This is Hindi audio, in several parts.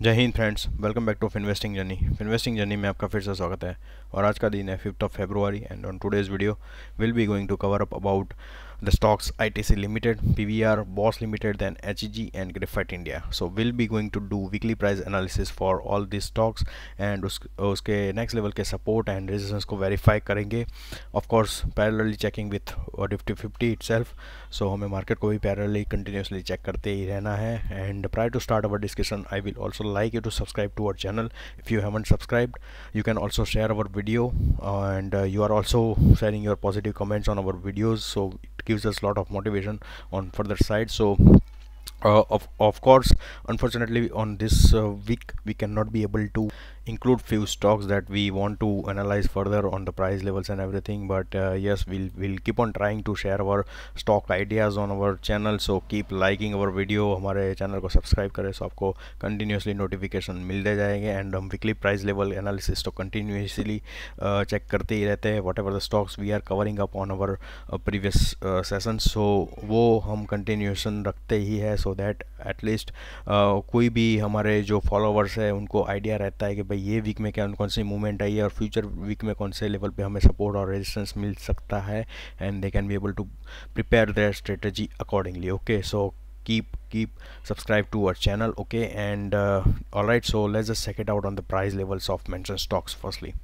जय हिंद friends, welcome back to investing journey. Investing journey में आपका फिर से स्वागत है। और आज का दिन है 5th of February and on today's video will be going to cover up about the stocks ITC Limited, PVR, Boss Limited, then HEG and Graphite India. So we'll be going to do weekly price analysis for all these stocks and उसके next level के support and resistance को verify करेंगे. Of course parallelly checking with Nifty 50 itself. So हमें market को भी parallelly continuously check करते ही रहना है. And prior to start our discussion, I will also like you to subscribe to our channel. If you haven't subscribed, you can also share our video and you are also sharing your positive comments on our videos. So it gives us a lot of motivation on further side. So of course, unfortunately on this week we cannot be able to include few stocks that we want to analyze further on the price levels and everything, but yes, we'll keep on trying to share our stock ideas on our channel. So keep liking our video, हमारे चैनल को सब्सक्राइब करें, so आपको कंटिन्यूसली नोटिफिकेशन मिलते जाएंगे. एंड हम वीकली प्राइस लेवल एनालिसिस तो कंटिन्यूसली चेक करते ही रहते हैं. Whatever the stocks we are covering up on our previous session, so वो हम कंटिन्यूशन रखते ही है, सो दैट एटलीस्ट कोई भी हमारे जो फॉलोवर्स है उनको आइडिया रहता है कि भाई ये वीक में क्या कौन सी मूवमेंट आई है और फ्यूचर वीक में कौन से लेवल पे हमें सपोर्ट और रेजिस्टेंस मिल सकता है. And they can be able to prepare their strategy accordingly. Okay, so keep subscribe to our channel. Okay, and all right, so let's just check it out on the price levels of mentioned stocks firstly.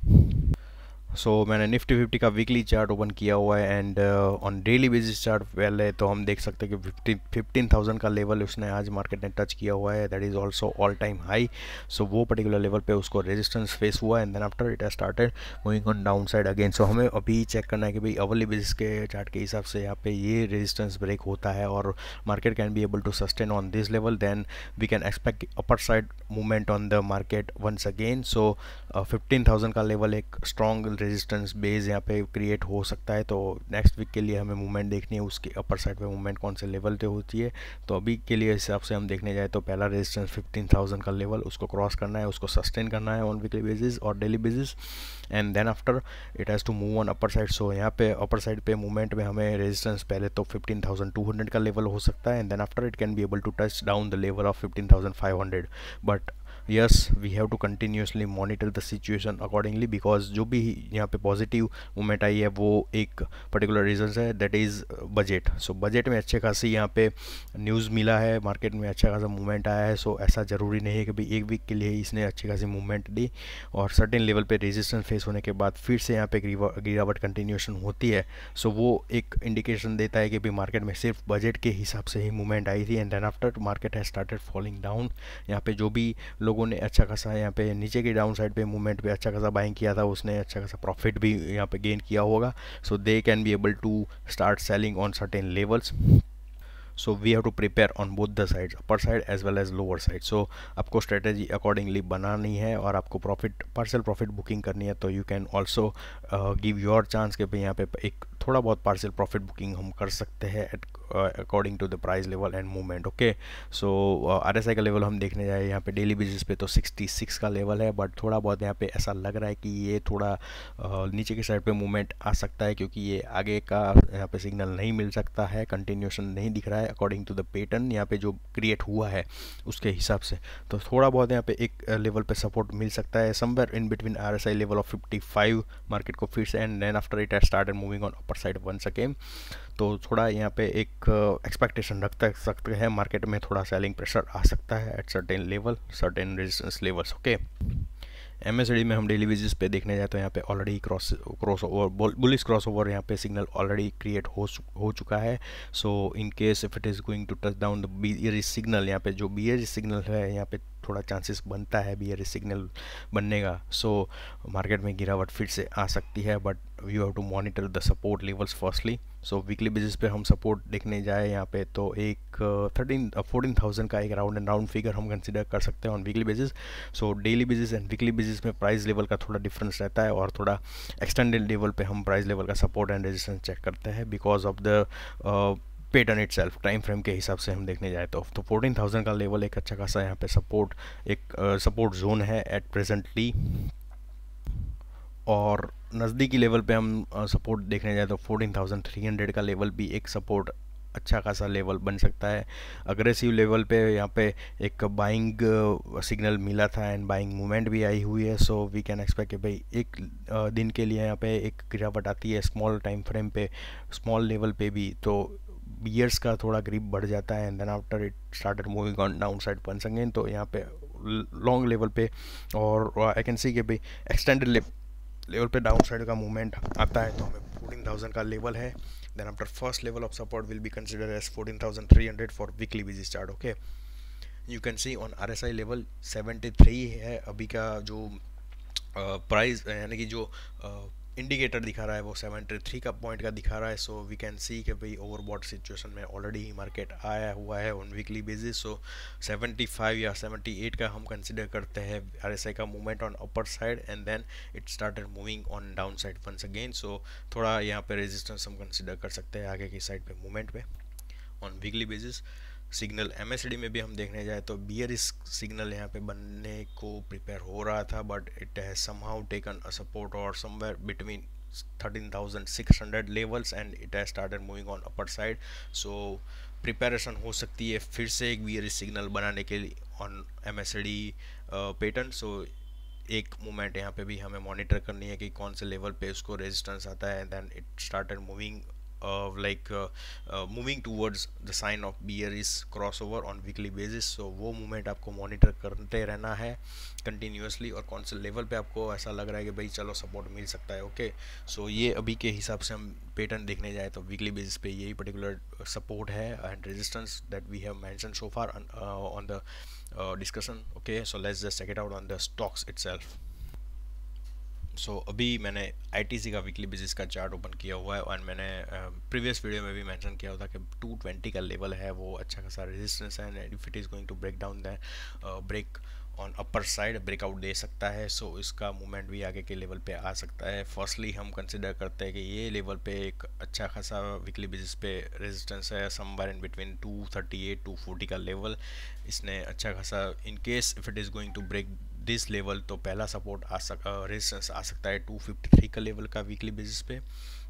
सो मैंने निफ्टी 50 का वीकली चार्ट ओपन किया हुआ है and on daily basis chart पहले तो हम देख सकते हैं कि 15,000 का लेवल उसने आज मार्केट ने टच किया हुआ है. That is also all time high. So वो पर्टिकुलर लेवल पे उसको रेजिस्टेंस फेस हुआ and then after it has started moving on down side again. So हमें अभी चेक करना है कि भाई अवर्ली बेसिस के चार्ट के हिसाब से यहाँ पे ये रेजिस्टेंस ब्रेक होता है और market can be able to sustain on this level, then we can expect upper side movement on the market once again. So 15,000 का लेवल एक स्ट्रॉन्ग रेजिस्टेंस बेस यहाँ पे क्रिएट हो सकता है. तो नेक्स्ट वीक के लिए हमें मूवमेंट देखनी है, उसके अपर साइड पे मूवमेंट कौन से लेवल पे होती है. तो अभी के लिए हिसाब से हम देखने जाए तो पहला रेजिस्टेंस 15,000 का लेवल, उसको क्रॉस करना है, उसको सस्टेन करना है ऑन वीकली बेसिस और daily basis. And then after it has to move on upper side. So यहाँ पे अपर साइड पे मूवमेंट में हमें रेजिस्टेंस पहले तो 15,200 का लेवल हो सकता है and then after it can be able to touch down the level of 15,500. But yes, we have to continuously monitor the situation accordingly because जो भी यहाँ पे पॉजिटिव मूवमेंट आई है वो एक पर्टिकुलर रीजन है, that is budget. So budget में अच्छे खासी यहाँ पे न्यूज़ मिला है, मार्केट में अच्छा खासा मूवमेंट आया है. सो ऐसा ज़रूरी नहीं है कि भाई एक वीक के लिए इसने अच्छी खासी मूवमेंट दी और सर्टेन लेवल पे रेजिस्टेंस फेस होने के बाद फिर से यहाँ पे गिरावट कंटिन्यूशन होती है. सो वो एक इंडिकेशन देता है कि भाई मार्केट में सिर्फ बजट के हिसाब से ही मूवमेंट आई थी and then after market has started falling down. यहाँ पे जो भी लोगों ने अच्छा खासा यहाँ पे नीचे की डाउन साइड पे मूवमेंट पे अच्छा खासा बाइंग किया था, उसने अच्छा खासा प्रॉफिट भी यहाँ पे गेन किया होगा. So they can be able to start selling on certain levels. So we have to prepare on both the sides, upper side as well as lower side. So आपको स्ट्रेटेजी अकॉर्डिंगली बनानी है और आपको प्रॉफिट पार्शियल प्रॉफिट बुकिंग करनी है. तो you can also give your chance कि भाई यहाँ पे एक थोड़ा बहुत पार्शियल प्रॉफिट बुकिंग हम कर सकते हैं according to the price level and movement. Okay, so RSI का लेवल हम देखने जाए यहाँ पे डेली बेसिस पे तो 66 का लेवल है, बट थोड़ा बहुत यहाँ पे ऐसा लग रहा है कि ये थोड़ा नीचे की साइड पे मूवमेंट आ सकता है क्योंकि ये आगे का यहाँ पे सिग्नल नहीं मिल सकता है, कंटिन्यूशन नहीं दिख रहा है अकॉर्डिंग टू द पैटर्न यहाँ पे जो क्रिएट हुआ है उसके हिसाब से. तो थोड़ा बहुत यहाँ पे एक लेवल पे सपोर्ट मिल सकता है somewhere in between RSI level of 55 market को फिर से and then after it has started moving on upper side once again. तो थोड़ा यहाँ पे एक एक्सपेक्टेशन रख सकते हैं मार्केट में थोड़ा सेलिंग प्रेशर आ सकता है at certain level, certain resistance levels. Okay, MACD में हम डेली बेसिस पे देखने जाए तो यहाँ पे already cross over bullish cross over यहाँ पे सिग्नल ऑलरेडी क्रिएट हो चुका है. So in case if it is going to touch down the bearish signal, यहाँ पे जो बियरिश सिग्नल है यहाँ पे थोड़ा चांसेस बनता है बियरिश सिग्नल बनने का. सो मार्केट में गिरावट फिर से आ सकती है, but you have to monitor the support levels firstly. So weekly basis पे हम सपोर्ट देखने जाए यहाँ पे तो एक 14,000 का एक राउंड एंड राउंड फिगर हम कंसिडर कर सकते हैं on weekly basis. So daily basis and weekly basis में प्राइस लेवल का थोड़ा डिफरेंस रहता है और थोड़ा एक्सटेंडेड लेवल पे हम प्राइस लेवल का सपोर्ट एंड रेजिस्टेंस चेक करते हैं because of the pattern it self. Time frame के हिसाब से हम देखने जाए तो 14,000 का लेवल एक अच्छा खासा यहाँ पे सपोर्ट एक सपोर्ट जोन है एट प्रेजेंटली. और नज़दीकी लेवल पे हम सपोर्ट देखने जाए तो 14,300 का लेवल भी एक सपोर्ट अच्छा खासा लेवल बन सकता है। अग्रेसिव लेवल पे यहाँ पे एक बाइंग सिग्नल मिला था एंड बाइंग मूवमेंट भी आई हुई है, सो वी कैन एक्सपेक्ट कि भाई एक दिन के लिए यहाँ पे एक गिरावट आती है स्मॉल टाइम फ्रेम पे, स्मॉल लेवल पे भी, तो बियर्स का थोड़ा ग्रिप बढ़ जाता है and then after it started moving on down side once again. तो यहाँ पे लॉन्ग लेवल पे और आई कैन सी कि भाई एक्सटेंडेड लेवल पे डाउन साइड का मूवमेंट आता है, तो हमें 14,000 का लेवल है। Then after first level of support will be consider as 14,300 for weekly basis chart. Okay, you can see on RSI level 73 है अभी का जो प्राइस, यानी कि जो इंडिकेटर दिखा रहा है वो 73 का पॉइंट का दिखा रहा है। सो वी कैन सी कि भाई ओवरबॉट सिचुएशन में ऑलरेडी ही मार्केट आया हुआ है ऑन वीकली बेसिस। सो 75 या 78 का हम कंसिडर करते हैं RSI का movement on upper side and then it started moving on down side once again. So थोड़ा यहाँ पे रेजिस्टेंस हम कंसिडर कर सकते हैं आगे की साइड पे मूवमेंट पे on weekly basis. Signal MACD में भी हम देखने जाए तो बियरिश सिग्नल यहाँ पे बनने को प्रिपेयर हो रहा था, but it has somehow taken a support और somewhere between 13,600 levels and it has started moving on upper side. So preparation हो सकती है फिर से एक बियरिश सिग्नल बनाने के लिए ऑन MACD पैटर्न। सो एक मूवमेंट यहाँ पे भी हमें मॉनिटर करनी है कि कौन से लेवल पे उसको रेजिस्टेंस आता है, then it started moving moving towards the sign of bearish crossover on weekly basis। so वो मूवमेंट आपको मॉनिटर करते रहना है कंटिन्यूसली, और कौन से लेवल पे आपको ऐसा लग रहा है कि भाई चलो सपोर्ट मिल सकता है। ओके, सो ये अभी के हिसाब से हम पैटर्न देखने जाए तो वीकली बेसिस पे यही पर्टिकुलर सपोर्ट है and resistance that we have mentioned so far on the discussion. Okay, so let's just check it out on the stocks itself. So अभी मैंने ITC का वीकली बेसिस का चार्ट ओपन किया हुआ है और मैंने प्रीवियस वीडियो में भी मेंशन किया था कि 220 का लेवल है वो अच्छा खासा रेजिस्टेंस है and if it is going to break down the break on upper side breakout दे सकता है। सो इसका मूवमेंट भी आगे के लेवल पे आ सकता है। फर्स्टली हम कंसिडर करते हैं कि ये लेवल पे एक अच्छा खासा वीकली बेसिस पे रेजिस्टेंस है समवेयर इन बिटवीन 238 240 का लेवल। इसने अच्छा खासा in case if it is going to break this level तो पहला सपोर्ट रेजिस्टेंस आ सकता है 253 का लेवल का वीकली बेसिस पे।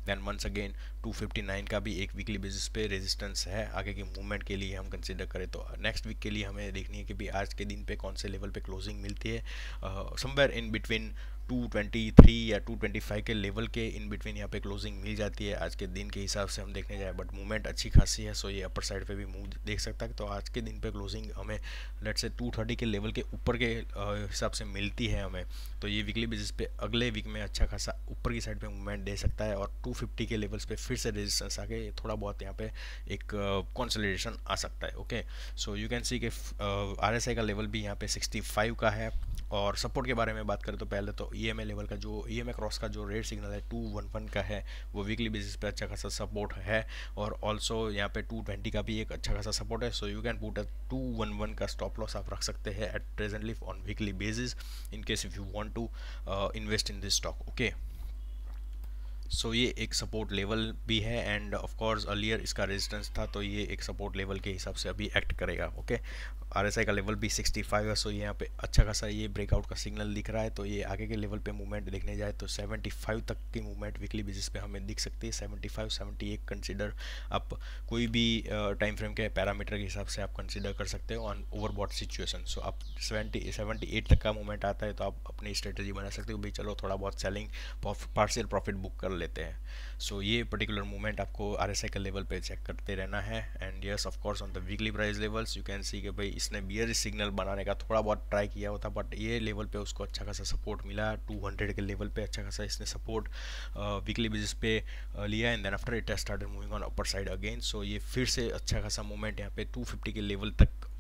देन वंस अगेन 259 का भी एक वीकली बेसिस पे रेजिस्टेंस है आगे के मूवमेंट के लिए हम कंसिडर करें तो। नेक्स्ट वीक के लिए हमें देखनी है कि भी आज के दिन पे कौन से लेवल पे क्लोजिंग मिलती है। समवेयर इन बिटवीन 223 या 225 के लेवल के इन बिटवीन यहाँ पे क्लोजिंग मिल जाती है आज के दिन के हिसाब से हम देखने जाए, बट मूवमेंट अच्छी खासी है। सो ये अपर साइड पे भी मूव देख सकता है। तो आज के दिन पे क्लोजिंग हमें लेट्स से 230 के लेवल के ऊपर के हिसाब से मिलती है हमें, तो ये वीकली बेसिस पे अगले वीक में अच्छा खासा ऊपर की साइड पे मूवमेंट दे सकता है और 250 के लेवल्स पे फिर से रेजिस्टेंस आके थोड़ा बहुत यहाँ पे एक कंसोलिडेशन आ सकता है। Okay, so you can see कि RSI का लेवल भी यहाँ पे 65 का है। और सपोर्ट के बारे में बात करें तो पहले तो EMA लेवल का जो EMA क्रॉस का जो रेड सिग्नल है 211 का है वो वीकली बेसिस पे अच्छा खासा सपोर्ट है और ऑल्सो यहाँ पे 220 का भी एक अच्छा खासा सपोर्ट है। So you can put a 211 का स्टॉप लॉस आप रख सकते हैं at presently on weekly basis in case if you want to invest in this stock. Okay, so ये एक सपोर्ट लेवल भी है एंड ऑफ कोर्स अर्लियर इसका रेजिस्टेंस था, तो ये एक सपोर्ट लेवल के हिसाब से अभी एक्ट करेगा। ओके, RSI का लेवल भी 65 है। सो यहाँ पे अच्छा खासा ये ब्रेकआउट का सिग्नल दिख रहा है, तो ये आगे के लेवल पे मूवमेंट देखने जाए तो 75 तक की मूवमेंट वीकली बेसिस पे हमें दिख सकती है। 75 78 कंसिडर आप कोई भी टाइम फ्रेम के पैरामीटर के हिसाब से आप कंसिडर कर सकते हो ऑन ओवरबॉट सिचुएशन। सो आप 78 तक का मूवमेंट आता है तो आप अपनी स्ट्रेटेजी बना सकते हो भाई चलो थोड़ा बहुत सेलिंग पार्शियल प्रॉफिट बुक कर लेते हैं। सो ये पर्टिकुलर मूवमेंट आपको RSI के लेवल पे चेक करते रहना है and yes of course on the weekly price levels you can see कि भाई इसने बियरिश सिग्नल बनाने का थोड़ा बहुत ट्राई किया होता, बट ये लेवल पे उसको अच्छा खासा सपोर्ट मिला। 200 के लेवल पे अच्छा खासा इसने सपोर्ट वीकली बेसिस पे लिया and then after it has started moving on upper side again. So ये फिर से अच्छा खासा मूवमेंट यहाँ पे 250 के लेवल तक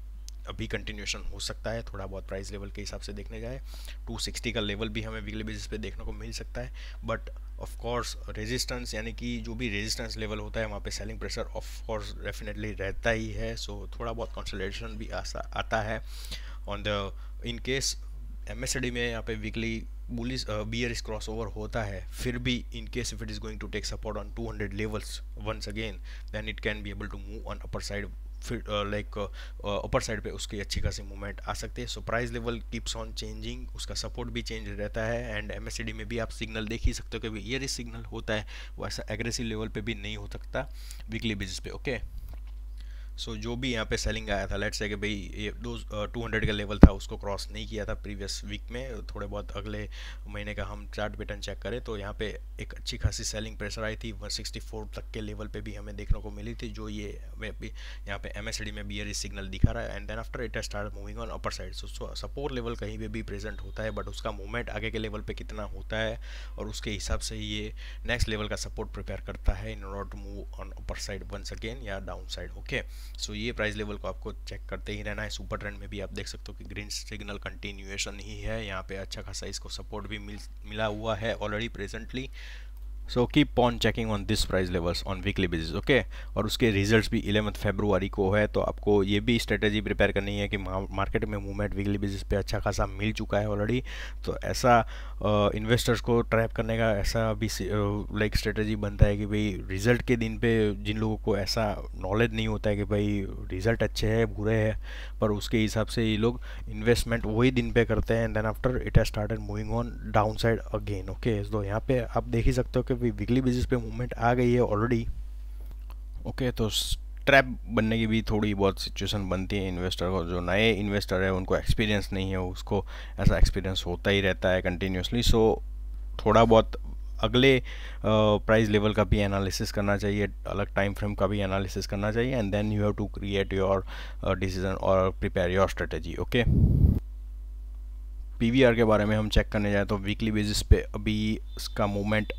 अभी कंटिन्यूशन हो सकता है थोड़ा बहुत प्राइस लेवल के हिसाब से देखने जाए। 260 का लेवल भी हमें वीकली बेसिस पे देखने को मिल सकता है, बट ऑफ कोर्स रेजिस्टेंस यानी कि जो भी रेजिस्टेंस लेवल होता है वहाँ पे selling pressure of course definitely रहता ही है। सो थोड़ा बहुत कंसोलिडेशन भी आता है on the in case MACD में यहाँ पे वीकली बुलिश बियरिश क्रॉसओवर होता है, फिर भी in case if it is going to take support on 200 levels once again then it can be able to move on upper side. फिर लाइक अपर साइड पे उसकी अच्छी खासी मूवमेंट आ सकती है। So price level keeps on changing, उसका सपोर्ट भी चेंज रहता है एंड MACD में भी आप सिग्नल देख ही सकते हो कि ये सिग्नल होता है वो ऐसा एग्रेसिव लेवल पे भी नहीं हो सकता वीकली बेसिस पे। ओके, सो जो भी यहाँ पे सेलिंग आया था, लेट्स से कि भाई ये 200 का लेवल था, उसको क्रॉस नहीं किया था प्रीवियस वीक में, थोड़े बहुत अगले महीने का हम चार्ट पैटर्न चेक करें तो यहाँ पे एक अच्छी खासी सेलिंग प्रेशर आई थी 164 तक के लेवल पे भी हमें देखने को मिली थी, जो ये यहाँ पे MACD में बियरिश सिग्नल दिखा रहा है। And then after it start moving on upper side. So support level कहीं पे भी प्रेजेंट होता है, बट उसका मूवमेंट आगे के लेवल पे कितना होता है और उसके हिसाब से ये नेक्स्ट लेवल का सपोर्ट प्रिपेयर करता है in order to move on upper side once again या डाउन साइड। ओके, सो ये प्राइस लेवल को आपको चेक करते ही रहना है। सुपर ट्रेंड में भी आप देख सकते हो कि ग्रीन सिग्नल कंटिन्यूएशन ही है, यहाँ पे अच्छा खासा इसको सपोर्ट भी मिला हुआ है already presently. So keep on checking on this price levels on weekly basis. Okay, और उसके रिजल्ट्स भी 11 फरवरी को है, तो आपको ये भी स्ट्रेटेजी प्रिपेयर करनी है कि मार्केट में मूवमेंट वीकली बेसिस पे अच्छा खासा मिल चुका है ऑलरेडी, तो ऐसा इन्वेस्टर्स को ट्रैप करने का ऐसा भी लाइक स्ट्रेटेजी बनता है कि भाई रिजल्ट के दिन पे जिन लोगों को ऐसा नॉलेज नहीं होता है कि भाई रिजल्ट अच्छे हैं बुरे हैं, पर उसके हिसाब से ये लोग इन्वेस्टमेंट वही दिन पे करते हैं, and then after it has started moving on down side again. Okay, तो यहाँ पे आप देख ही सकते हो कि वीकली बेसिस पे मूवमेंट आ गई है ऑलरेडी। ओके, तो ट्रैप बनने की भी थोड़ी बहुत सिचुएशन बनती है इन्वेस्टर को। जो नए इन्वेस्टर है उनको एक्सपीरियंस नहीं है, उसको ऐसा एक्सपीरियंस होता ही रहता है कंटिन्यूसली। सो थोड़ा बहुत अगले प्राइस लेवल का भी एनालिसिस करना चाहिए, अलग टाइम फ्रेम का भी एनालिसिस करना चाहिए, and then you have to create your decision और prepare your strategy. Okay, PVR के बारे में हम चेक करने जाए तो वीकली बेसिस पे अभी इसका मूवमेंट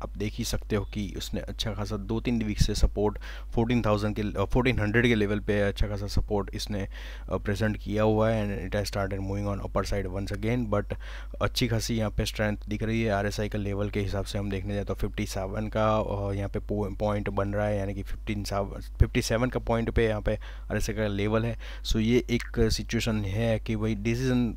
आप देख ही सकते हो कि उसने अच्छा खासा 2-3 वीक से सपोर्ट 1400 के लेवल पे अच्छा खासा सपोर्ट इसने प्रेजेंट किया हुआ है, and it has started moving on upper side once again. But अच्छी खासी यहाँ पे स्ट्रेंथ दिख रही है। RSI का लेवल के हिसाब से हम देखने जाए तो 57 का यहाँ पे पॉइंट बन रहा है, यानी कि 57 का पॉइंट पे यहाँ पे RSI का लेवल है। सो ये एक सिचुएशन है कि भाई डिसीजन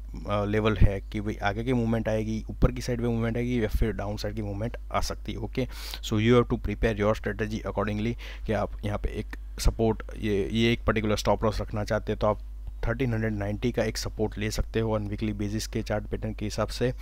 लेवल है कि भाई आगे की मूवमेंट आएगी, ऊपर की साइड पे मूवमेंट आएगी या फिर डाउन साइड की मूवमेंट आ सकती है। Okay, so you have to prepare your strategy accordingly कि आप यहाँ पे एक सपोर्ट ये एक पर्टिकुलर स्टॉप लॉस रखना चाहते हैं तो आप 1390 का एक सपोर्ट ले सकते हो ऑन वीकली बेसिस के चार्ट पैटर्न के हिसाब से,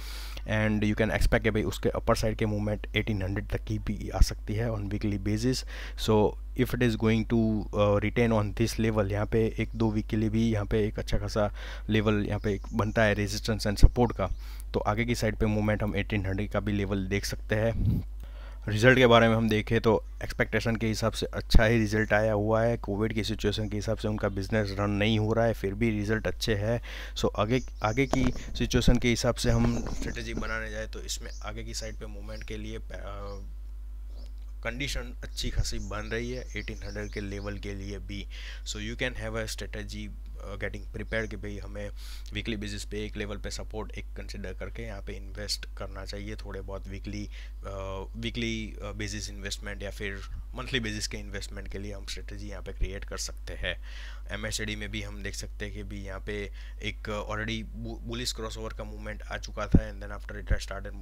एंड यू कैन एक्सपेक्ट कि भाई उसके अपर साइड के मूवमेंट 1800 तक की भी आ सकती है on weekly basis. So if it is going to retain on this level, यहाँ पे 1-2 वीक के लिए भी यहाँ पे एक अच्छा खासा लेवल यहाँ पे एक बनता है रेजिस्टेंस एंड सपोर्ट का, तो आगे की साइड पे मूवमेंट हम 1800 का भी लेवल देख सकते हैं। रिज़ल्ट के बारे में हम देखें तो एक्सपेक्टेशन के हिसाब से अच्छा ही रिज़ल्ट आया हुआ है। कोविड की सिचुएशन के हिसाब से उनका बिजनेस रन नहीं हो रहा है, फिर भी रिज़ल्ट अच्छे हैं। सो आगे की सिचुएशन के हिसाब से हम स्ट्रेटेजी बनाने जाए तो इसमें आगे की साइड पे मूवमेंट के लिए कंडीशन अच्छी खासी बन रही है 1800 के लेवल के लिए भी। सो you can have a strategy getting prepare कि भाई हमें वीकली बेसिस पे एक लेवल पे सपोर्ट एक कंसिडर करके यहाँ पे इन्वेस्ट करना चाहिए, थोड़े बहुत वीकली बेसिस इन्वेस्टमेंट या फिर मंथली बेसिस के इन्वेस्टमेंट के लिए हम स्ट्रेटेजी यहाँ पे क्रिएट कर सकते हैं। MACD में भी हम देख सकते हैं कि भी यहाँ पे एक ऑलरेडी बुलिश क्रॉसओवर का मूवमेंट आ चुका था, and then after it started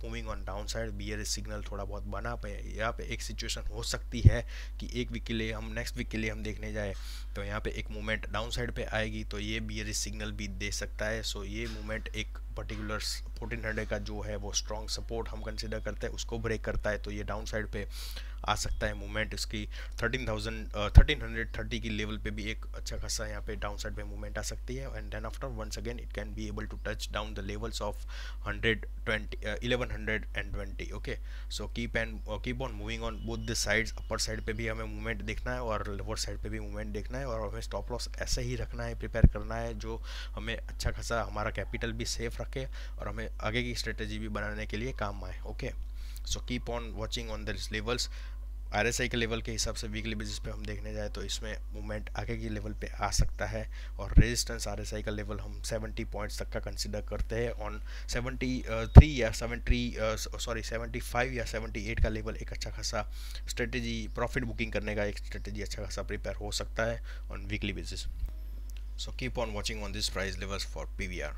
moving on down side bearish signal थोड़ा बहुत बना पे। यहाँ पे एक सिचुएशन हो सकती है कि एक वीक के लिए हम नेक्स्ट वीक के लिए हम देखने जाए तो यहाँ पे एक मूवमेंट डाउन साइड पे आएगी तो ये बियरिश सिग्नल भी दे सकता है। सो ये मूवमेंट एक पर्टिकुलर 1400 का जो है वो स्ट्रॉन्ग सपोर्ट हम कंसिडर करते हैं उसको ब्रेक करता है तो ये डाउन साइड पे आ सकता है मूवमेंट। इसकी 1330 की लेवल पे भी एक अच्छा खासा यहाँ पे डाउन साइड पे मूवमेंट आ सकती है, and then after once again it can be able to touch down the levels of 1120। Okay, so keep on moving on both the sides. Upper side पे भी हमें मूवमेंट देखना है और लोअर साइड पे भी मूवमेंट देखना है, और हमें स्टॉप लॉस ऐसे ही रखना है, प्रिपेयर करना है जो हमें अच्छा खासा हमारा कैपिटल भी सेफ रखे और हमें आगे की स्ट्रेटेजी भी बनाने के लिए काम आए। Okay, so keep on watching on this levels. RSI के लेवल के हिसाब से वीकली बेसिस पे हम देखने जाए तो इसमें मूवमेंट आगे की लेवल पे आ सकता है, और रेजिस्टेंस RSI का लेवल हम 70 पॉइंट्स तक का कंसिडर करते हैं ऑन 75 या 78 का लेवल एक अच्छा खासा स्ट्रेटेजी प्रॉफिट बुकिंग करने का एक स्ट्रेटेजी अच्छा खासा प्रिपेयर हो सकता है on weekly basis. So keep on watching on this price levels for PVR।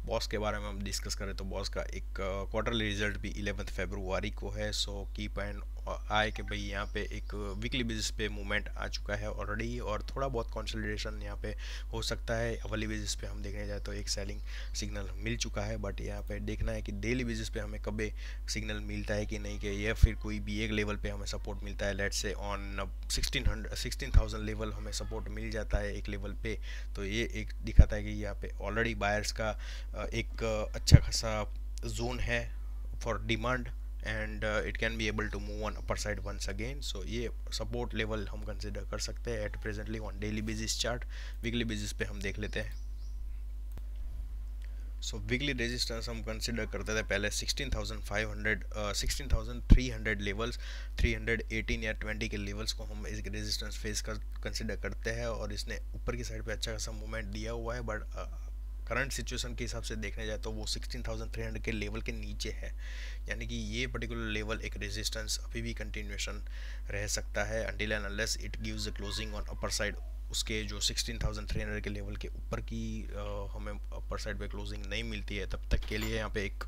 Boss के बारे में हम डिस्कस करें तो बॉस का एक क्वार्टरली रिजल्ट भी 11 फरवरी को है। सो कीप एन आए कि भाई यहाँ पे एक वीकली बेसिस पे मूवमेंट आ चुका है ऑलरेडी, और थोड़ा बहुत कंसोलिडेशन यहाँ पे हो सकता है। अवली बेसिस पे हम देखने जाए तो एक सेलिंग सिग्नल मिल चुका है, बट यहाँ पे देखना है कि डेली बेसिस पे हमें कब सिग्नल मिलता है कि नहीं, कि या फिर कोई भी एक लेवल पे हमें सपोर्ट मिलता है। लेट्स से ऑन 16,000 लेवल हमें सपोर्ट मिल जाता है एक लेवल पे, तो ये एक दिखाता है कि यहाँ पे ऑलरेडी बायर्स का एक अच्छा खासा जोन है for demand, and it can be able to move on upper side once again. So ये सपोर्ट लेवल हम कंसिडर कर सकते हैं at presently on daily basis chart. Weekly basis पे हम देख लेते हैं। सो वीकली रेजिस्टेंस हम कंसिडर करते थे पहले 16,500 16,300 लेवल्स, 318 या 20 के लेवल्स को हम इस रेजिस्टेंस फेस कर कंसिडर करते हैं, और इसने ऊपर की साइड पे अच्छा खासा मूवमेंट दिया हुआ है, बट करंट सिचुएशन के हिसाब से देखने जाए तो वो 16,300 के लेवल के नीचे है, यानी कि ये पर्टिकुलर लेवल एक रेजिस्टेंस अभी भी कंटिन्यूएशन रह सकता है until and unless it gives a closing on upper side. उसके जो 16,300 के लेवल के ऊपर की हमें अपर साइड पे क्लोजिंग नहीं मिलती है, तब तक के लिए यहाँ पे एक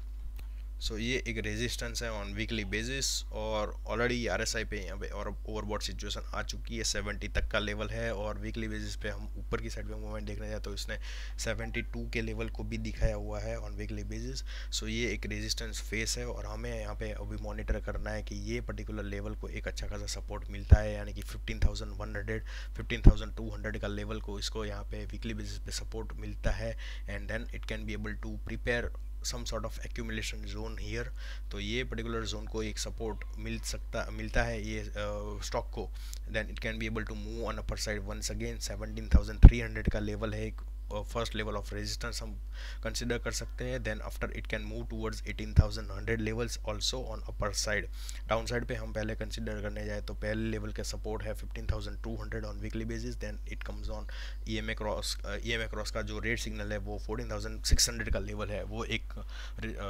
ये एक रेजिस्टेंस है ऑन वीकली बेसिस, और ऑलरेडी आरएसआई पे यहाँ पे और ओवरबॉट सिचुएशन आ चुकी है, 70 तक का लेवल है, और वीकली बेसिस पे हम ऊपर की साइड पे मूवमेंट देखने जाए तो इसने 72 के लेवल को भी दिखाया हुआ है ऑन वीकली बेसिस। ये एक रेजिस्टेंस फेस है, और हमें यहाँ पे अभी मॉनिटर करना है कि ये पर्टिकुलर लेवल को एक अच्छा खासा सपोर्ट मिलता है, यानी कि 15,100 15,200 का लेवल को इसको यहाँ पे वीकली बेसिस पे सपोर्ट मिलता है, and then it can be able to prepare some sort of accumulation zone here. तो ये पर्टिकुलर जोन को एक सपोर्ट मिलता है ये स्टॉक को, then it can be able to move on upper side once again. 17,300 का लेवल है एक फर्स्ट लेवल ऑफ रेजिस्टेंस हम कंसिडर कर सकते हैं, then after it can move towards 18,100 levels also on upper side. Down side पे हम पहले कंसिडर करने जाए तो पहले लेवल का सपोर्ट है 15,200 on weekly basis, then it comes on EMA cross का जो रेड सिग्नल है वो 14,600 का लेवल है, वो एक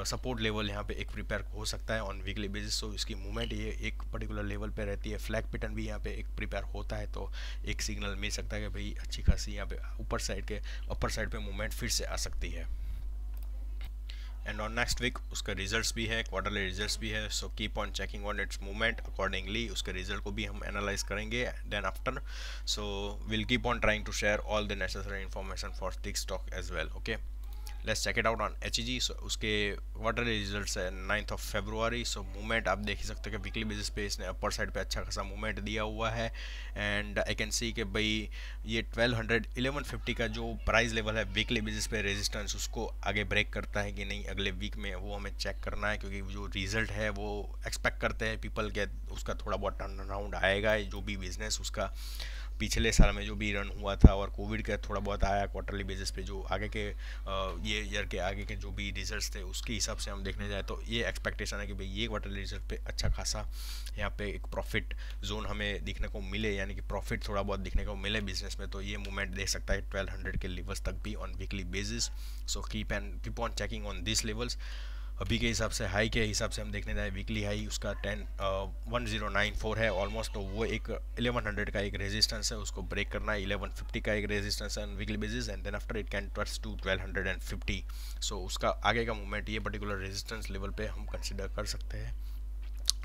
सपोर्ट लेवल यहाँ पे एक प्रिपेयर हो सकता है ऑन वीकली बेसिस। सो इसकी मूवमेंट ये एक पर्टिकुलर लेवल पे रहती है, फ्लैग पैटर्न भी यहाँ पे एक प्रिपेयर होता है, तो एक सिग्नल मिल सकता है कि भाई अच्छी खासी यहाँ पे ऊपर साइड के अपर साइड पे मूवमेंट फिर से आ सकती है। एंड ऑन नेक्स्ट वीक उसका रिजल्ट्स भी है, क्वार्टरली रिजल्ट्स भी है, so keep on checking on its movement accordingly. उसके रिजल्ट को भी हम एनालाइज करेंगे then after, so will keep on trying to share all the necessary information for this stock as well. Okay, let's check it out on HEG। सो उसके क्वार्टरली रिजल्ट्स है 9 फरवरी। सो मूवमेंट आप देख ही सकते हो कि वीकली बेसिस पे इसने अपर साइड पे अच्छा खासा मूवमेंट दिया हुआ है, एंड आई कैन सी कि भाई ये 1150 का जो प्राइस लेवल है वीकली बेसिस पे रेजिस्टेंस, उसको आगे ब्रेक करता है कि नहीं अगले वीक में, वो हमें चेक करना है, क्योंकि जो रिजल्ट है वो एक्सपेक्ट करते हैं पीपल के उसका थोड़ा बहुत टर्न अराउंड आएगा, जो भी बिजनेस उसका पिछले साल में जो भी रन हुआ था और कोविड का थोड़ा बहुत आया क्वार्टरली बेसिस पे, जो आगे के ये ईयर के आगे के जो भी रिजल्ट्स थे उसके हिसाब से हम देखने जाए तो ये एक्सपेक्टेशन है कि भाई ये क्वार्टरली रिजल्ट पे अच्छा खासा यहाँ पे एक प्रॉफिट जोन हमें दिखने को मिले, यानी कि प्रॉफिट थोड़ा बहुत दिखने को मिले बिजनेस में, तो ये मूवमेंट दे सकता है 1200 के लेवल्स तक भी on weekly basis. So keep on checking on this levels. अभी के हिसाब से हाई के हिसाब से हम देखने जाए वीकली हाई उसका 1094 है ऑलमोस्ट, तो वो एक 1100 का एक रेजिस्टेंस है, उसको ब्रेक करना है। 1150 का एक रेजिस्टेंस है weekly basis, and then after it can touch to 1250। So उसका आगे का मूवमेंट ये पर्टिकुलर रेजिस्टेंस लेवल पे हम कंसिडर कर सकते हैं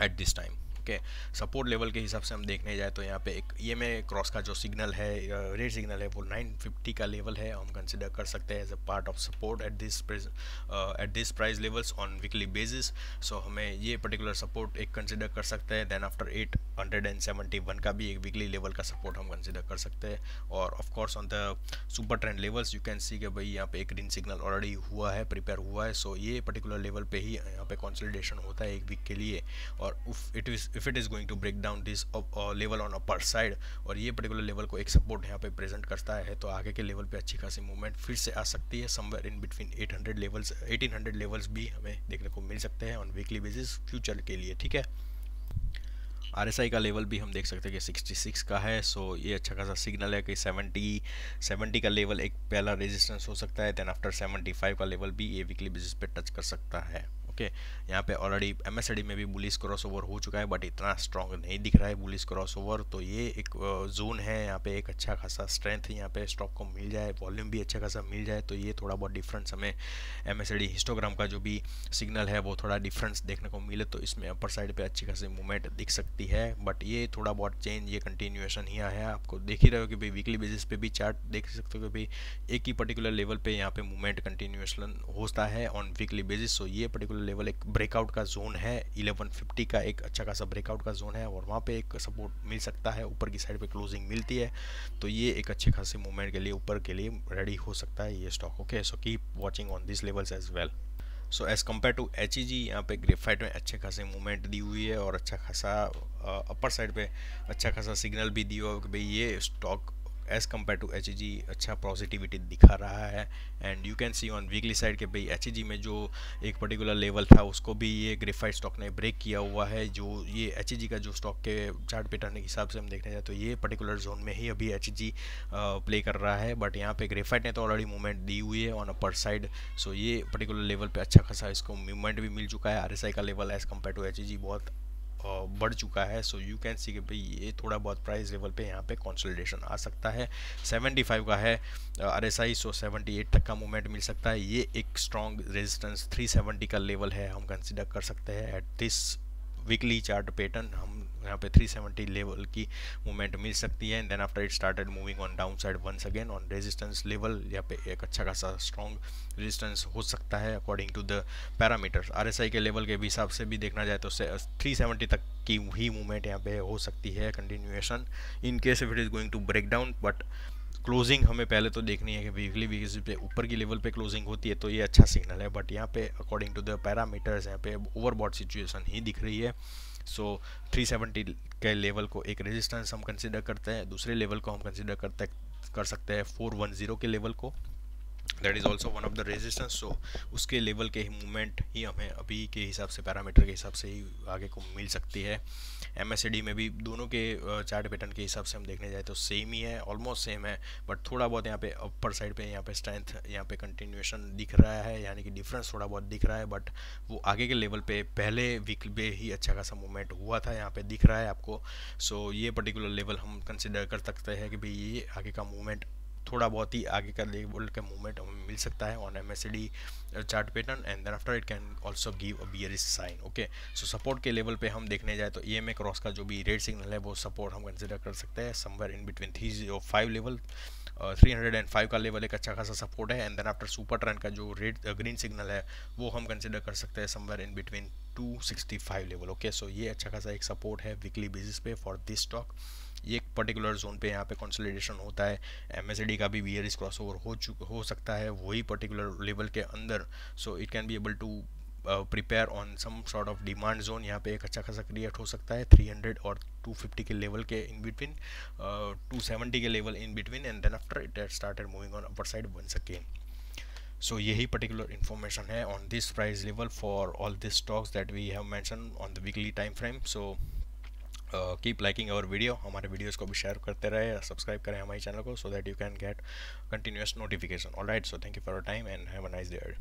at this time. Okay, support level के हिसाब से हम देखने जाए तो यहाँ पे एक EMA क्रॉस का जो सिग्नल है रेड सिग्नल है वो 950 का लेवल है, हम कंसिडर कर सकते हैं as a part of support at this price levels on weekly basis. So हमें ये पर्टिकुलर सपोर्ट एक कंसिडर कर सकते हैं, देन आफ्टर 871 का भी एक वीकली लेवल का सपोर्ट हम कंसिडर कर सकते हैं, और of course on the super trend levels you can see कि भाई यहाँ पे एक ग्रीन सिग्नल ऑलरेडी हुआ है, प्रिपेयर हुआ है। सो ये पर्टिकुलर लेवल पे ही यहाँ पे कंसोलिडेशन होता है एक वीक के लिए, और if it is going to break down this level on upper side और ये पर्टिकुलर लेवल को एक सपोर्ट यहाँ पे प्रेजेंट करता है, तो आगे के लेवल पे अच्छी खासी मूवमेंट फिर से आ सकती है। समवेयर इन बिटवीन 1800 लेवल्स भी हमें देखने को मिल सकते हैं ऑन वीकली बेसिस फ्यूचर के लिए। ठीक है, RSI का लेवल भी हम देख सकते हैं कि 66 का है, सो ये अच्छा खासा सिग्नल है कि 70 का लेवल एक पहला रेजिस्टेंस हो सकता है, देन आफ्टर 75 का लेवल भी ये वीकली बेसिस पे टच कर सकता है। ओके, यहाँ पे ऑलरेडी MACD में भी बुलिश क्रॉसओवर हो चुका है, बट इतना स्ट्रॉन्ग नहीं दिख रहा है बुलिश क्रॉसओवर। तो ये एक जोन है, यहाँ पे एक अच्छा खासा स्ट्रेंथ यहाँ पे स्टॉक को मिल जाए, वॉल्यूम भी अच्छा खासा मिल जाए, तो ये थोड़ा बहुत डिफरेंस हमें MACD हिस्टोग्राम का जो भी सिग्नल है वो थोड़ा डिफरेंस देखने को मिले तो इसमें अपर साइड पे अच्छी खासी मूवमेंट दिख सकती है। बट ये थोड़ा बहुत चेंज, ये कंटिन्यूएशन ही है, आपको देख ही रहे हो कि भाई वीकली बेसिस पे भी चार्ट देख सकते हो कि भाई एक ही पर्टिकुलर लेवल पे यहाँ पे मूवमेंट कंटिन्यूएशन होता है ऑन वीकली बेसिस। सो ये पर्टिकुलर लेवल एक ब्रेकआउट का जोन है, 1150 का एक अच्छा खासा ब्रेकआउट का जोन है, और वहाँ पे एक सपोर्ट मिल सकता है, ऊपर की साइड पे क्लोजिंग मिलती है, तो ये एक अच्छे खासे मूवमेंट के लिए ऊपर के लिए रेडी हो सकता है ये stock. Okay, so keep watching on this levels as well. So as compare to HEG, यहाँ पे ग्रेफाइट में अच्छे खासे मूवमेंट दी हुई है और अच्छा खासा अपर साइड पे अच्छा खासा सिग्नल भी दिया हुआ कि भाई ये stock as compare to HEG अच्छा पॉजिटिविटी दिखा रहा है। And you can see on weekly side के भाई HEG में जो एक पर्टिकुलर लेवल था उसको भी ये ग्रेफाइट स्टॉक ने ब्रेक किया हुआ है। जो ये HEG का जो स्टॉक के चार्ट पैटर्न के हिसाब से हम देखने जाए तो ये पर्टिकुलर जोन में ही अभी HEG प्ले कर रहा है, बट यहाँ पे ग्रेफाइट ने तो ऑलरेडी मूवमेंट दी हुई है ऑन अपर साइड। सो ये पर्टिकुलर लेवल पे अच्छा खासा इसको मूवमेंट भी मिल चुका है। RSI का level as compare to HEG बहुत बढ़ चुका है। सो यू कैन सी कि भाई ये थोड़ा बहुत प्राइस लेवल पे यहाँ पे कंसोलिडेशन आ सकता है। 75 का है RSI, सो 78 तक का मूवमेंट मिल सकता है। ये एक स्ट्रॉन्ग रेजिस्टेंस 370 का लेवल है, हम कंसिडर कर सकते हैं at this weekly chart pattern. हम यहाँ पे 370 लेवल की मूवमेंट मिल सकती है, and then after it started moving on down side once again on resistance level. यहाँ पे एक अच्छा खासा स्ट्रॉन्ग रेजिस्टेंस हो सकता है according to the parameters. RSI के लेवल के हिसाब से भी देखना जाए तो 370 तक की ही मूवमेंट यहाँ पे हो सकती है continuation in case if it is going to break down. But closing हमें पहले तो देखनी है कि वीकली बेसिस पे ऊपर की लेवल पे क्लोजिंग होती है तो ये अच्छा सिग्नल है, बट यहाँ पे अकॉर्डिंग टू द पैरामीटर्स यहाँ पे ओवरबॉट सिचुएशन ही दिख रही है। सो 370 के लेवल को एक रेजिस्टेंस हम कंसिडर करते हैं, दूसरे लेवल को हम कंसिडर कर सकते हैं 410 के लेवल को, that is also one of the resistance. So उसके लेवल के ही मूवमेंट ही हमें अभी के हिसाब से पैरामीटर के हिसाब से ही आगे को मिल सकती है। MACD में भी दोनों के चार्ट पैटर्न के हिसाब से हम देखने जाए तो सेम ही है, ऑलमोस्ट सेम है, बट थोड़ा बहुत यहाँ पे अपर साइड पे यहाँ पे स्ट्रेंथ यहाँ पे कंटिन्यूएशन दिख रहा है, यानी कि डिफरेंस थोड़ा बहुत दिख रहा है, बट वो आगे के लेवल पे पहले वीक पे ही अच्छा खासा मूवमेंट हुआ था, यहाँ पे दिख रहा है आपको। सो ये पर्टिकुलर लेवल हम कंसिडर कर सकते हैं कि भाई ये आगे का मूवमेंट थोड़ा बहुत ही आगे का लेवल का मूवमेंट हमें मिल सकता है on MACD chart pattern, and then after it can also give a bearish sign. Okay, so support के लेवल पे हम देखने जाए तो EMA क्रॉस का जो भी रेड सिग्नल है वो सपोर्ट हम कंसिडर कर सकते हैं समवेयर इन बिटवीन 305 लेवल। 305 का लेवल एक अच्छा खासा सपोर्ट है, and then after super trend का जो रेड ग्रीन सिग्नल है वो हम कंसिडर कर सकते हैं somewhere in between 265 level. Okay, so ये अच्छा खासा एक सपोर्ट है वीकली बेसिस पे फॉर दिस स्टॉक। ये एक पर्टिकुलर जोन पे यहाँ पे कंसोलिडेशन होता है। MACD का भी बियरिश क्रॉसओवर हो सकता है वही पर्टिकुलर लेवल के अंदर। So it can be able to prepare on some sort of demand zone, यहाँ पे एक अच्छा खासा क्रिएट हो सकता है 300 और 250 के लेवल के इन बिटवीन, 270 के level in between, and then after it started moving on upper side once again. So यही पर्टिकुलर इन्फॉर्मेशन है on this price level for all this stocks that we have mention on the weekly time frame. So keep liking our video, हमारे वीडियोस को भी शेयर करते रहे, सब्सक्राइब करें हमारे चैनल को so that you can get continuous notification. Alright, so thank you for your time and have a nice day.